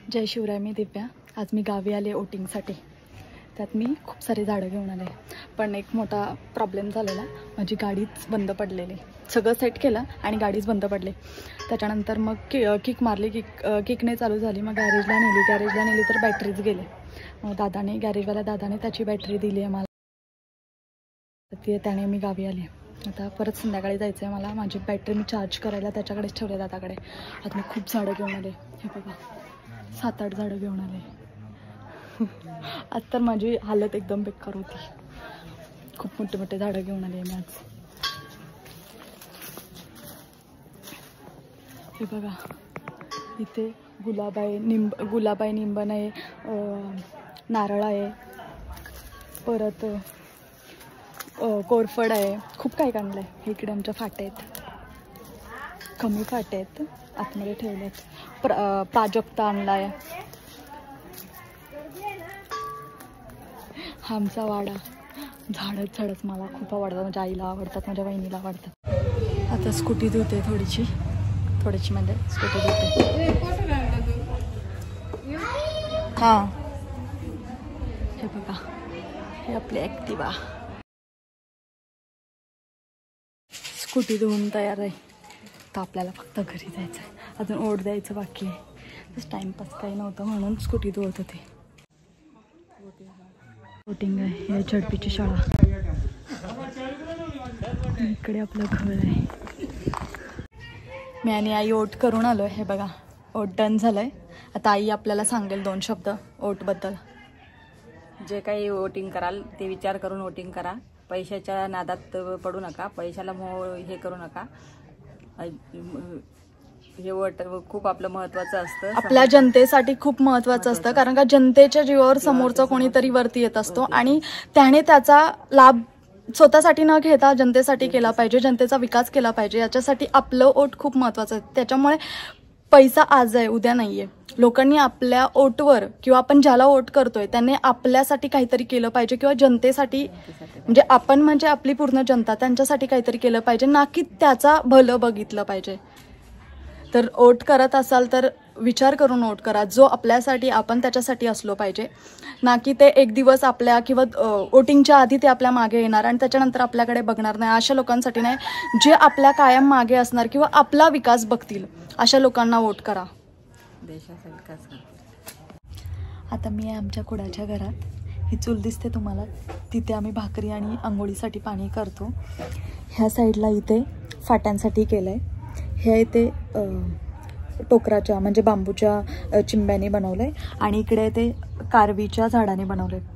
जय शिवराय, मी दिव्या। आज मी गावी आले ओटिंगसाठी। त्यात मी खूप सारे झाडं घेऊन आले, पण एक मोठा प्रॉब्लेम झालेला, माझी गाडीच बंद पडलेली। सगळं सेट केलं आणि गाडीच बंद पडली। त्याच्यानंतर मग किक मारली, किकने चालू झाली। मग गॅरेजला नेली तर बॅटरीच गेली। मग गॅरेजवाल्या दादाने त्याची बॅटरी दिली आहे मला, त्याने मी गावी आले। आता परत संध्याकाळी जायचं आहे मला। माझी बॅटरी मी चार्ज करायला त्याच्याकडेच ठेवले, दादाकडे। आता मी खूप झाडं घेऊन आले, हे बघा 7-8 झाडं घेऊन आले। आज तर माझी हालत एकदम बेकार होती। खूप मोठे मोठे झाडं घेऊन आले मी आज। हे बघा, इथे गुलाब आहे, निंबन आहे, नारळ आहे, परत कोरफड आहे। खूप काही आणलं आहे। इकडे आमच्या फाटे आहेत, कमी फाटे आहेत, आतमध्ये ठेवले आहेत। प्राजक्ता आणला आहे। हा आमचा वाडा। झाडच मला खूप आवडतात, माझ्या आईला आवडतात, माझ्या बहिणीला आवडतात। आता स्कूटी धुते थोडीशी म्हणजे स्कूटी धुते। हां, हे बघा, हे आपली ॲक्टिवा। स्कूटी धुवून तयार आहे। तर आपल्याला फक्त घरी जायचं आहे, अजून ओढ द्यायचं बाकी आहे। बस टाईमपास काही नव्हतं म्हणून स्कूटी धुवत होते। वोटिंग आहे, हे झडपीची शाळा। इकडे आपलं घर आहे। मी आणि आई ओट करून आलो। हे बघा, ओट डन झालंय। आता आई आपल्याला सांगेल 2 शब्द ओटबद्दल। जे काही वोटिंग कराल ते विचार करून वोटिंग करा। पैशाच्या नादात पडू नका, पैशाला हे करू नका। हे वोट खूप आपलं महत्त्वाचं असतं, आपल्या जनतेसाठी खूप महत्त्वाचं असतं। कारण का जनतेच्या जीवावर समोरचा कोणीतरी वरती येत असतो आणि त्याने त्याचा लाभ स्वतःसाठी न घेता जनतेसाठी केला पाहिजे, जनतेचा विकास केला पाहिजे। याच्यासाठी आपलं ओट खूप महत्त्वाचं आहे। त्याच्यामुळे पैसा आज आहे, उद्या नाहीये। लोकांनी आपल्या ओटवर किंवा आपण ज्याला वोट करतोय त्याने आपल्यासाठी काहीतरी केलं पाहिजे, किंवा जनतेसाठी, म्हणजे आपण म्हणजे आपली पूर्ण जनता, त्यांच्यासाठी काहीतरी केलं पाहिजे, ना की त्याचा भलं बघितलं पाहिजे। तर वोट करत असाल तर विचार करून वोट करा। जो आपल्यासाठी आपण त्याच्यासाठी असलो पाहिजे, ना की ते एक दिवस आपल्या किंवा वोटिंगच्या आधी ते आपल्या मागे येणार आणि त्याच्यानंतर आपल्याकडे बघणार नाही। अशा लोकांसाठी नाही, जे आपल्या कायम मागे असणार किंवा आपला विकास बघतील, अशा लोकांना वोट करा, देशाचा विकास करतील। आता मी आहे आमच्या कुडाच्या घरात। ही चूल दिसते तुम्हाला, तिथे आम्ही भाकरी आणि आंघोळीसाठी पाणी करतो। ह्या साईडला इथे फाट्यांसाठी केलं आहे। हे इथे टोकराच्या म्हणजे बांबूच्या चिंब्याने बनवलं आहे, आणि इकडे ते कारवीच्या झाडाने बनवलं आहे।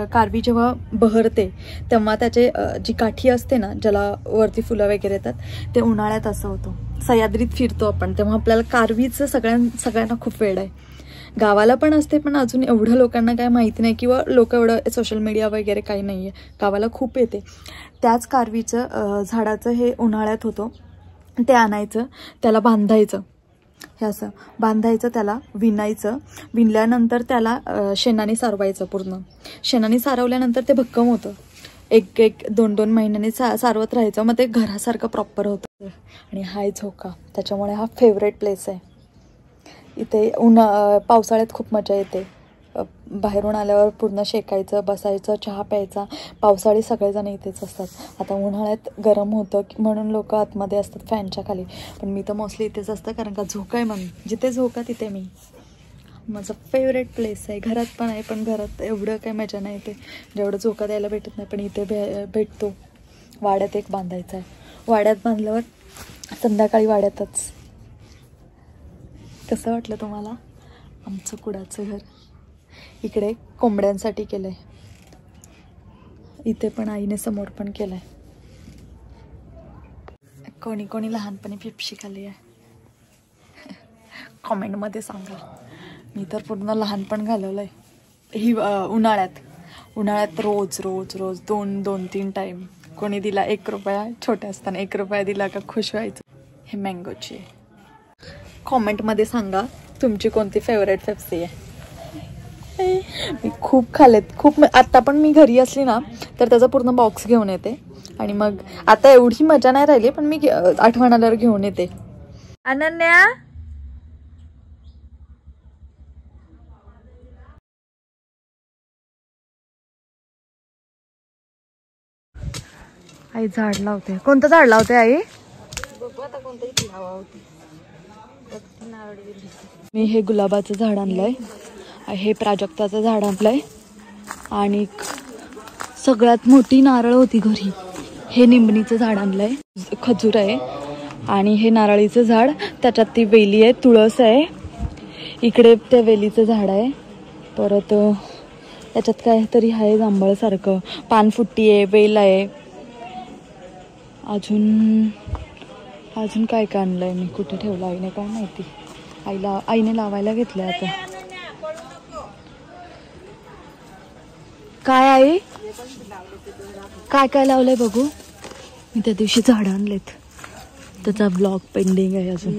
कारवी जेव्हा बहरते तेव्हा त्याचे जी काठी असते ना, ज्याला वरती फुलं वगैरे येतात, ते उन्हाळ्यात असं होतं। सह्याद्रीत फिरतो आपण तेव्हा आपल्याला कारवीचं सगळ्यांना खूप वेड आहे। गावाला पण असते, पण अजून एवढं लोकांना काय माहिती नाही, किंवा लोक एवढं सोशल मीडिया वगैरे काही नाही आहे। गावाला खूप येते। त्याच कारवीचं झाडाचं हे उन्हाळ्यात होतं, ते आणायचं, त्याला बांधायचं, हे असं बांधायचं, त्याला विणायचं, विणल्यानंतर त्याला शेणाने सारवायचं। पूर्ण शेणाने सारवल्यानंतर ते भक्कम होतं। 1-2 महिन्यांनी सारवत राहायचं, मग ते घरासारखं प्रॉपर होतं। आणि हाय झोका, त्याच्यामुळे हा फेवरेट प्लेस आहे। इथे पावसाळ्यात खूप मजा येते। बाहेरून आल्यावर पूर्ण शेकायचं, बसायचं, चहा प्यायचा। पावसाळी सगळेजण इथेच असतात। आता उन्हाळ्यात गरम होतं म्हणून लोक आतमध्ये असतात फॅनच्या खाली, पण मी तर मोस्टली इथेच असतं, कारण का झोका आहे म्हणून। जिथे झोका तिथे मी। माझं फेवरेट प्लेस आहे। घरात पण आहे, पण घरात एवढं काही मजा नाही येते जेवढं झोका द्यायला भेटत नाही, पण इथे भेटतो। वाड्यात एक बांधायचा आहे। वाड्यात बांधल्यावर संध्याकाळी वाड्यातच। कसं वाटलं तुम्हाला आमचं कुडाचं घर? इकडे कोंबड्यांसाठी केलंय, इथे पण आईने समोर पण केलंय। कोणी लहानपणी पेप्सी खाल्ली आहे? कॉमेंटमध्ये सांगा। मी तर पूर्ण लहानपण घालवलंय। ही उन्हाळ्यात रोज 2-3 टाईम। कोणी दिला 1 रुपया, छोट्या असताना 1 रुपया दिला का खुश व्हायचं। हे मँगोची। कॉमेंटमध्ये सांगा तुमची कोणती फेवरेट पेप्सी आहे। मी खूप खाल्लेत, खूप। आता पण मी घरी असली ना तर त्याचा पूर्ण बॉक्स घेऊन येते, आणि मग आता एवढी मजा नाही राहिली, पण मी आठवण आल्यावर घेऊन येते। अनन्या, आई झाड लावते. कोणतं झाड लावते आई? बघू आता कोणतरी लावा होती. मी हे गुलाबाचं झाड आणलंय, हे प्राजक्ताचं झाड आणलंय आणि सगळ्यात मोठी नारळ होती घरी. हे निंबणीचं झाड आणलंय, खजूर आहे आणि हे नारळीचं झाड, त्याच्यात ती वेली आहे, तुळस आहे, इकडे त्या वेलीचं झाड आहे, परत त्याच्यात काहीतरी आहे जांभळसारखं, पानफुट्टी आहे, वेल आहे, अजून काय काय आणलंय मी, कुठे ठेवलं आईने काय माहिती. आईने लावायला घेतलंय आता. काय आई काय काय लावलंय बघू. मी त्या दिवशी झाडं आणलेत, त्याचा ब्लॉग पेंडिंग आहे अजून.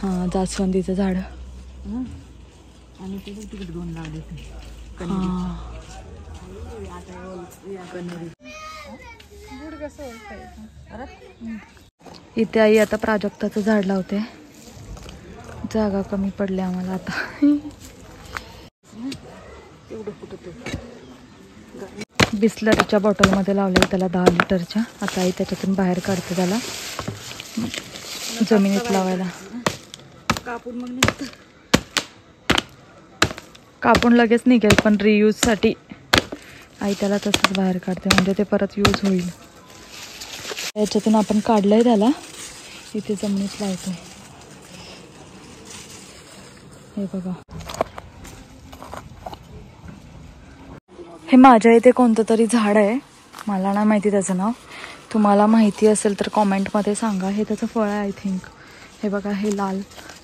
हा जास्वंदीचं झाड इथे आई आता प्राजक्ताचं झाड लावते. जागा कमी पडली आम्हाला आता. बिस्लरीच्या बॉटलमध्ये लावले त्याला 10 लिटरच्या. आता आई त्याच्यातून बाहेर काढते त्याला जमिनीत लावायला. कापून लगेच निघेल पण रियूजसाठी आई त्याला तसंच बाहेर काढते, म्हणजे ते परत यूज होईल. याच्यातून आपण काढलंय त्याला, इथे जमिनीत लावतोय. हे बघा, हे माझ्या इथे कोणतं तरी झाड आहे, मला नाही माहिती त्याचं नाव. तुम्हाला माहिती असेल तर कॉमेंटमध्ये सांगा. हे त्याचं फळ आहे आय थिंक. हे बघा, हे लाल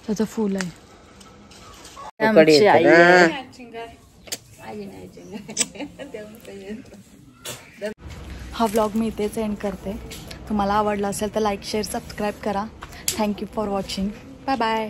त्याचं फूल आहे. आमची आई हा व्लॉग मी इथेच एंड करते. तुम्हाला आवडला असेल तर लाईक शेअर सबस्क्राईब करा. Thank you for watching. Bye bye.